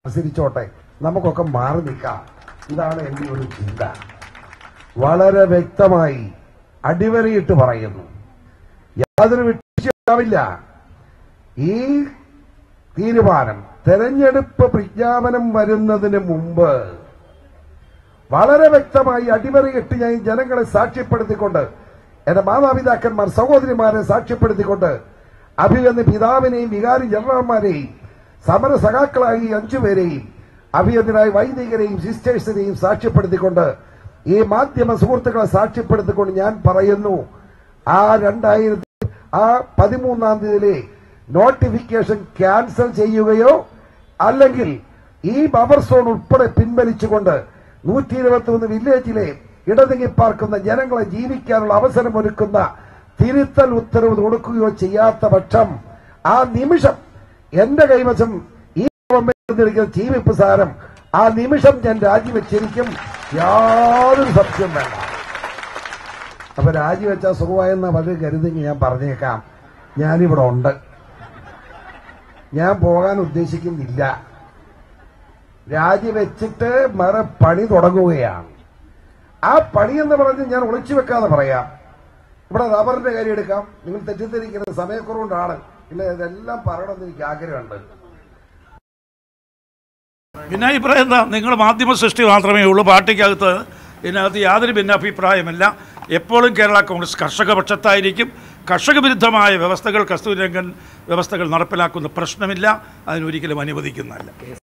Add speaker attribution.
Speaker 1: അനുസരിച്ചോട്ടെ, നമുക്കൊക്കെ മാറി നിൽക്കാം. ഇതാണ് എന്റെ ഒരു ചിന്ത. വളരെ വ്യക്തമായി അടിവരയിട്ട് പറയുന്നു, യാതൊരു വിട്ടുവീഴ്ചയുണ്ടാവില്ല. ഈ തീരുമാനം തെരഞ്ഞെടുപ്പ് പ്രഖ്യാപനം വരുന്നതിന് മുമ്പ് വളരെ വ്യക്തമായി അടിവരയിട്ട് ഞാൻ ജനങ്ങളെ സാക്ഷ്യപ്പെടുത്തിക്കൊണ്ട്, എന്റെ മാതാപിതാക്കന്മാർ സഹോദരിമാരെ സാക്ഷ്യപ്പെടുത്തിക്കൊണ്ട്, അഭിയന്ന് പിതാവിനെയും വികാരി ജനറൽമാരെയും സമര സഖാക്കളായി 5 പേരെയും അഭിയന്തരായ വൈദികരെയും സിസ്റ്റേഴ്സിനെയും സാക്ഷ്യപ്പെടുത്തിക്കൊണ്ട്, ഈ മാധ്യമ സുഹൃത്തുക്കളെ സാക്ഷ്യപ്പെടുത്തിക്കൊണ്ട് ഞാൻ പറയുന്നു, ആ 2013 തീയതിയിലെ നോട്ടിഫിക്കേഷൻ ക്യാൻസൽ ചെയ്യുകയോ അല്ലെങ്കിൽ ഈ ബഫർ സോൺ ഉൾപ്പെടെ പിൻവലിച്ചുകൊണ്ട് 123 വില്ലേജിലെ ഇടതിങ്ങിപ്പാർക്കുന്ന ജനങ്ങളെ ജീവിക്കാനുള്ള അവസരമൊരുക്കുന്ന തിരുത്തൽ ഉത്തരവ് കൊടുക്കുകയോ ചെയ്യാത്ത പക്ഷം ആ നിമിഷം എന്റെ കൈവശം ഈ ഗവൺമെന്റ് ചീഫ് സാരം ആ നിമിഷം ഞാൻ രാജിവെച്ചിരിക്കും. യാതൊരു സംശയം വേണ്ട. അപ്പൊ രാജിവെച്ചാൽ സുഖമായെന്ന വളരെ കരുതെങ്കിൽ ഞാൻ പറഞ്ഞേക്കാം, ഞാനിവിടെ ഉണ്ട്, ഞാൻ പോകാൻ ഉദ്ദേശിക്കുന്നില്ല. രാജിവെച്ചിട്ട് വേറെ പണി തുടങ്ങുകയാണ്. ആ പണി എന്ന് പറഞ്ഞ് ഞാൻ ഒളിച്ചു വെക്കാതെ പറയാം. ഇവിടെ റബ്ബറിന്റെ കാര്യം എടുക്കാം. നിങ്ങൾ തെറ്റിദ്ധരിക്കുന്നത് സമയക്കുറവുകൊണ്ടാണ്. ഇല്ല, ഇതെല്ലാം പറയണമെന്ന് എനിക്ക് ആഗ്രഹമുണ്ട്.
Speaker 2: പിന്നെ അഭിപ്രായം എന്താ? നിങ്ങൾ മാധ്യമ സൃഷ്ടി മാത്രമേ ഉള്ളൂ. പാർട്ടിക്കകത്ത് ഇതിനകത്ത് യാതൊരു ഭിന്നാഭിപ്രായമല്ല. എപ്പോഴും കേരള കോൺഗ്രസ് കർഷക പക്ഷത്തായിരിക്കും. കർഷക വിരുദ്ധമായ വ്യവസ്ഥകൾ, കസ്തൂരിരംഗൻ വ്യവസ്ഥകൾ നടപ്പിലാക്കുന്ന പ്രശ്നമില്ല. അതിനൊരിക്കലും അനുവദിക്കുന്നതല്ല.